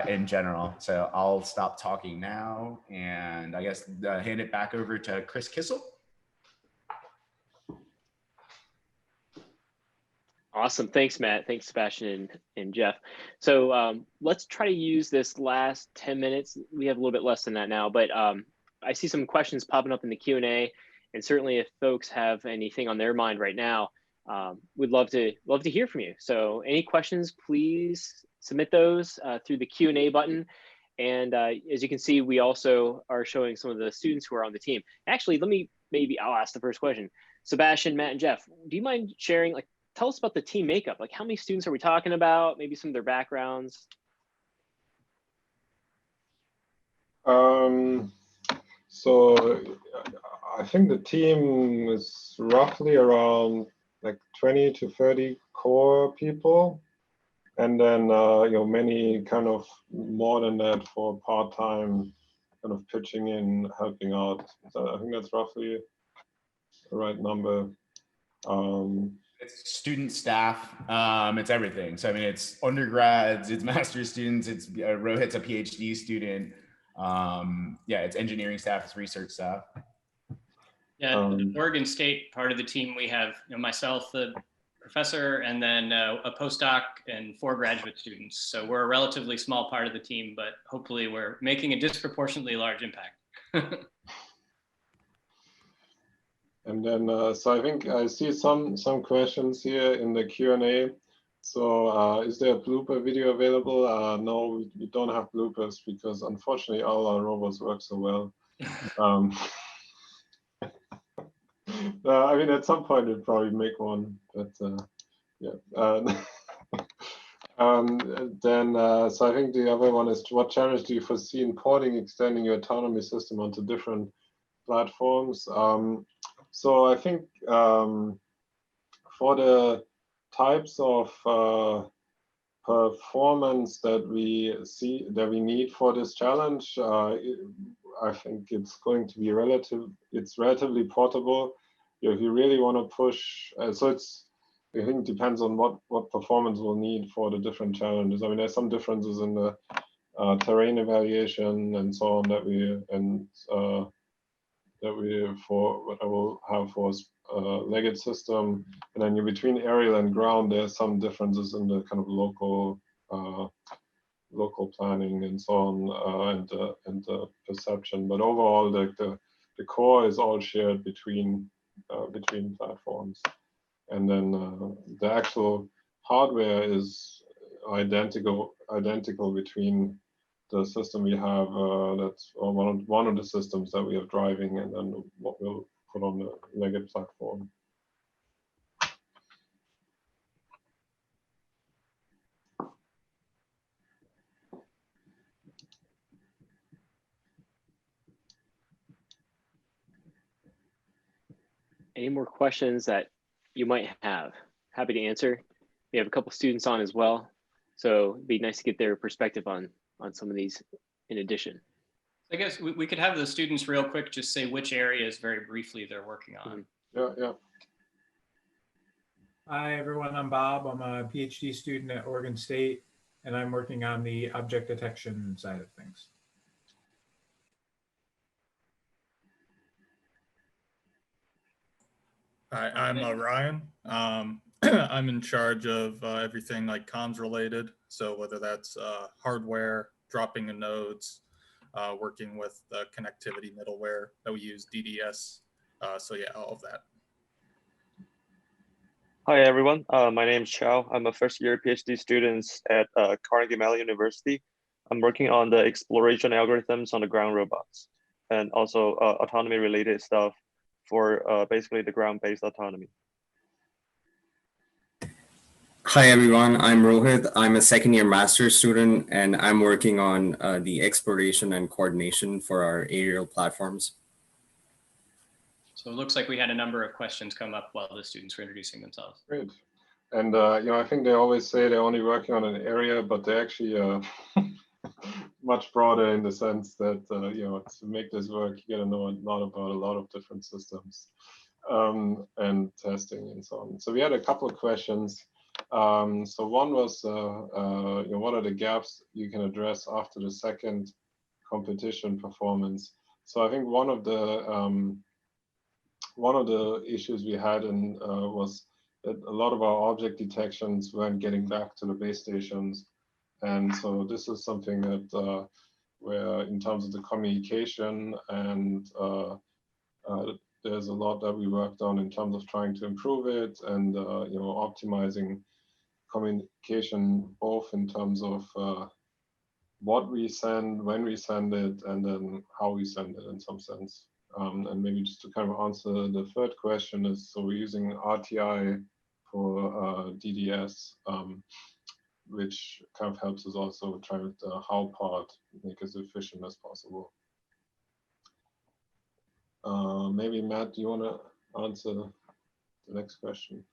in general. So I'll stop talking now and I guess hand it back over to Chris Kissel. Awesome. Thanks, Matt. Thanks, Sebastian and Geoff. So let's try to use this last 10 minutes. We have a little bit less than that now, but I see some questions popping up in the Q&A. And certainly if folks have anything on their mind right now, we'd love to hear from you. So any questions, please submit those through the Q&A button. And as you can see, we also are showing some of the students who are on the team. Actually, I'll ask the first question. Sebastian, Matt, and Geoff, do you mind sharing, like, tell us about the team makeup? Like, how many students are we talking about? Maybe some of their backgrounds. So I think the team is roughly around like 20 to 30 core people. And then, many kind of more than that for part-time kind of pitching in, helping out. So I think that's roughly the right number. It's student staff, it's everything. So I mean, it's undergrads, it's master's students, it's Rohit's a PhD student. It's engineering staff, it's research staff. Yeah, the Oregon State part of the team, we have myself, the professor, and then a postdoc and 4 graduate students. So we're a relatively small part of the team, but hopefully we're making a disproportionately large impact. And then, so I think I see some questions here in the Q&A. So is there a blooper video available? No, we don't have bloopers because unfortunately all our robots work so well. I mean, at some point we'll probably make one, but yeah. So I think the other one is, what challenge do you foresee in porting, extending your autonomy system onto different platforms? So I think for the types of performance that we need for this challenge, I think it's going to be relatively portable. If you really want to push, I think it depends on what performance we'll need for the different challenges. I mean, there's some differences in the terrain evaluation and so on that we will have for a legged system, and then between aerial and ground, there's some differences in the kind of local planning and so on, and the perception. But overall, the core is all shared between platforms, and then the actual hardware is identical between the system we have that's one of the systems that we are driving, and then what we'll put on the legged platform. Any more questions that you might have? Happy to answer. We have a couple students on as well, so it'd be nice to get their perspective on some of these in addition. I guess we could have the students real quick just say which areas very briefly they're working on. Yeah. Hi everyone, I'm Bob. I'm a PhD student at Oregon State, and I'm working on the object detection side of things. Hi, I'm Ryan. I'm in charge of everything like comms related. So whether that's hardware, dropping in nodes, working with the connectivity middleware that we use, DDS. So yeah, all of that. Hi everyone, my name is Chow. I'm a first year PhD student at Carnegie Mellon University. I'm working on the exploration algorithms on the ground robots, and also autonomy related stuff for basically the ground-based autonomy. Hi everyone, I'm Rohit. I'm a second year master's student, and I'm working on the exploration and coordination for our aerial platforms. So it looks like we had a number of questions come up while the students were introducing themselves. Great. And I think they always say they're only working on an area, but they're actually much broader in the sense that to make this work, you got to know a lot about a lot of different systems and testing and so on. So we had a couple of questions. So one was, what are the gaps you can address after the second competition performance? So I think one of the issues we had was that a lot of our object detections weren't getting back to the base stations. And so this is something that where in terms of the communication and there's a lot that we worked on in terms of trying to improve it and optimizing communication, both in terms of what we send, when we send it, and then how we send it in some sense. And maybe just to kind of answer the third question is, so we're using RTI for DDS, which kind of helps us also try with the how part, make as efficient as possible. Maybe Matt, do you want to answer the next question?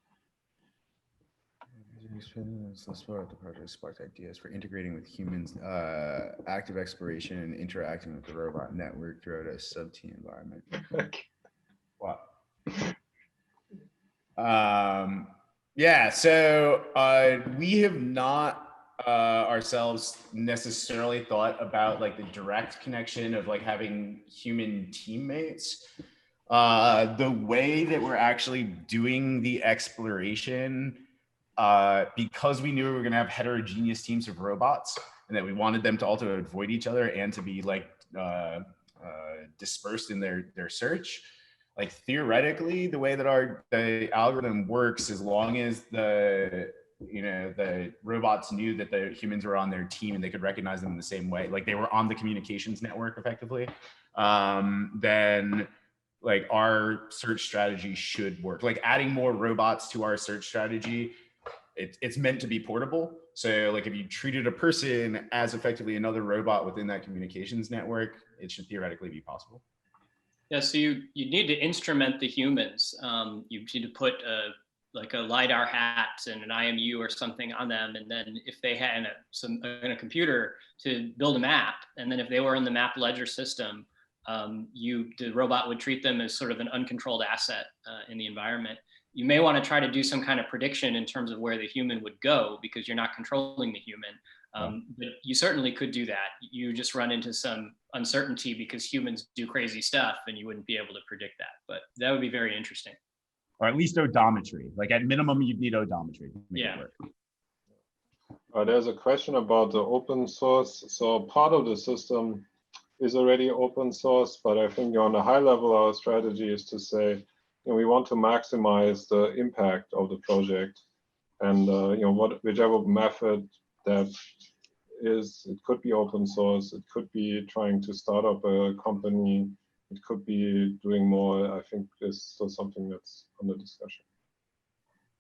Let's explore the project sparked ideas for integrating with humans, active exploration and interacting with the robot network throughout a SubT environment. Wow. Yeah, so we have not ourselves necessarily thought about like the direct connection of like having human teammates. The way that we're actually doing the exploration, because we knew we were going to have heterogeneous teams of robots and that we wanted them to also avoid each other and to be like dispersed in their search. Like theoretically, the way that the algorithm works, as long as the robots knew that the humans were on their team and they could recognize them in the same way, like they were on the communications network effectively, then like our search strategy should work. Like adding more robots to our search strategy, it's meant to be portable. So like if you treated a person as effectively another robot within that communications network, it should theoretically be possible. Yeah, so you need to instrument the humans. You need to put like a LiDAR hat and an IMU or something on them. And then if they had a computer to build a map, and then if they were in the map ledger system, the robot would treat them as sort of an uncontrolled asset in the environment. You may want to try to do some kind of prediction in terms of where the human would go because you're not controlling the human. But you certainly could do that. You just run into some uncertainty because humans do crazy stuff and you wouldn't be able to predict that. But that would be very interesting. Or at least odometry. Like at minimum, you'd need odometry to make it work. There's a question about the open source. So part of the system is already open source, but I think on a high level, our strategy is to say, we want to maximize the impact of the project, and whichever method that is, it could be open source, it could be trying to start up a company, it could be doing more. I think is still something that's under discussion.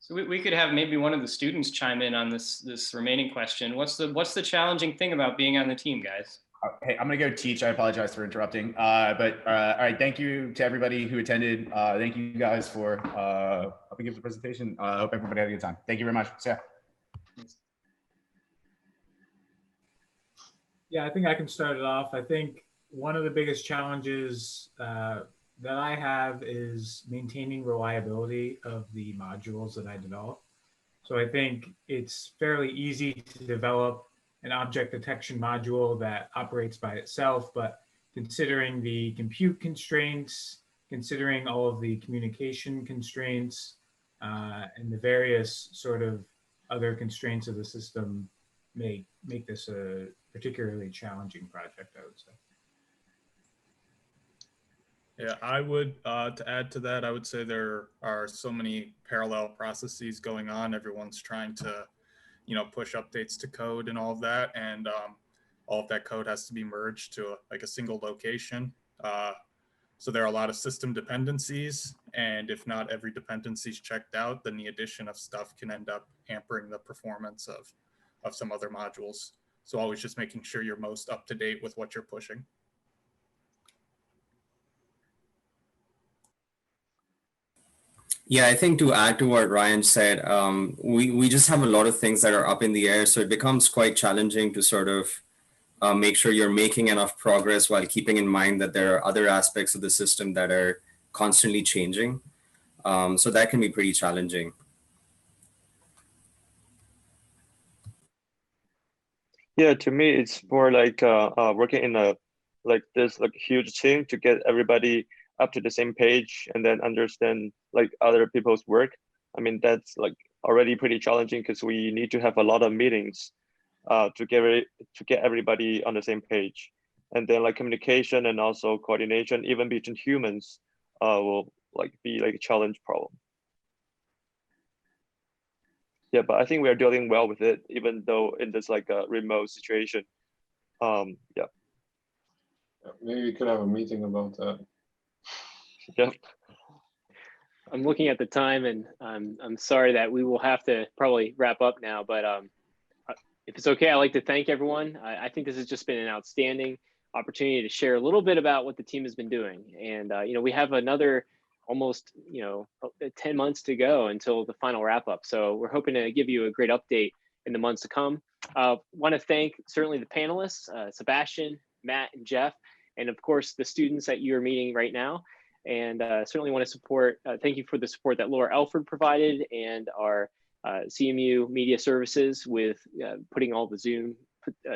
So we could have maybe one of the students chime in on this remaining question. What's the challenging thing about being on the team, guys? Hey, I'm gonna go teach. I apologize for interrupting. All right, thank you to everybody who attended. Thank you guys for helping give the presentation. I hope everybody had a good time. Thank you very much. See ya. Yeah, I think I can start it off. I think one of the biggest challenges that I have is maintaining reliability of the modules that I develop. So I think it's fairly easy to develop an object detection module that operates by itself, but considering the compute constraints, considering all of the communication constraints, and the various sort of other constraints of the system make this a particularly challenging project, I would say. Yeah, I would, to add to that, I would say there are so many parallel processes going on. Everyone's trying to, push updates to code and all of that. And all of that code has to be merged to a single location. So there are a lot of system dependencies. And if not every dependency is checked out, then the addition of stuff can end up hampering the performance of some other modules. So always just making sure you're most up to date with what you're pushing. Yeah, I think to add to what Ryan said, we just have a lot of things that are up in the air. So it becomes quite challenging to sort of make sure you're making enough progress while keeping in mind that there are other aspects of the system that are constantly changing. So that can be pretty challenging. Yeah, to me, it's more like working in this huge team to get everybody up to the same page and then understand other people's work. I mean, that's already pretty challenging because we need to have a lot of meetings to get everybody on the same page. And then communication and also coordination, even between humans, will like be like a challenge problem. Yeah, but I think we are dealing well with it, even though in this like a remote situation. Yeah. Maybe we could have a meeting about that. Yeah. I'm looking at the time, and I'm sorry that we will have to probably wrap up now, but if it's okay, I'd like to thank everyone. I think this has just been an outstanding opportunity to share a little bit about what the team has been doing. And, we have another almost, 10 months to go until the final wrap up. So we're hoping to give you a great update in the months to come. Want to thank certainly the panelists, Sebastian, Matt, and Geoff, and of course the students that you're meeting right now. And certainly want to thank you for the support that Laura Elford provided, and our CMU Media Services with putting all the Zoom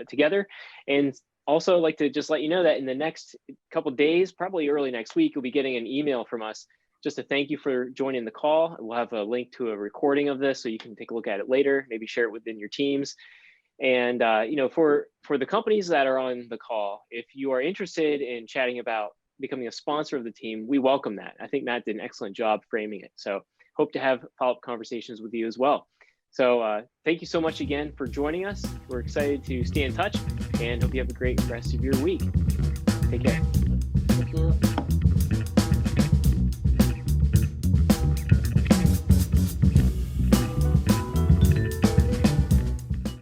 together. And also like to just let you know that in the next couple of days, probably early next week, you'll be getting an email from us just to thank you for joining the call. We'll have a link to a recording of this so you can take a look at it later, maybe share it within your teams. And for the companies that are on the call, if you are interested in chatting about becoming a sponsor of the team, we welcome that. I think Matt did an excellent job framing it. So hope to have follow-up conversations with you as well. So thank you so much again for joining us. We're excited to stay in touch and hope you have a great rest of your week. Take care. Thank you.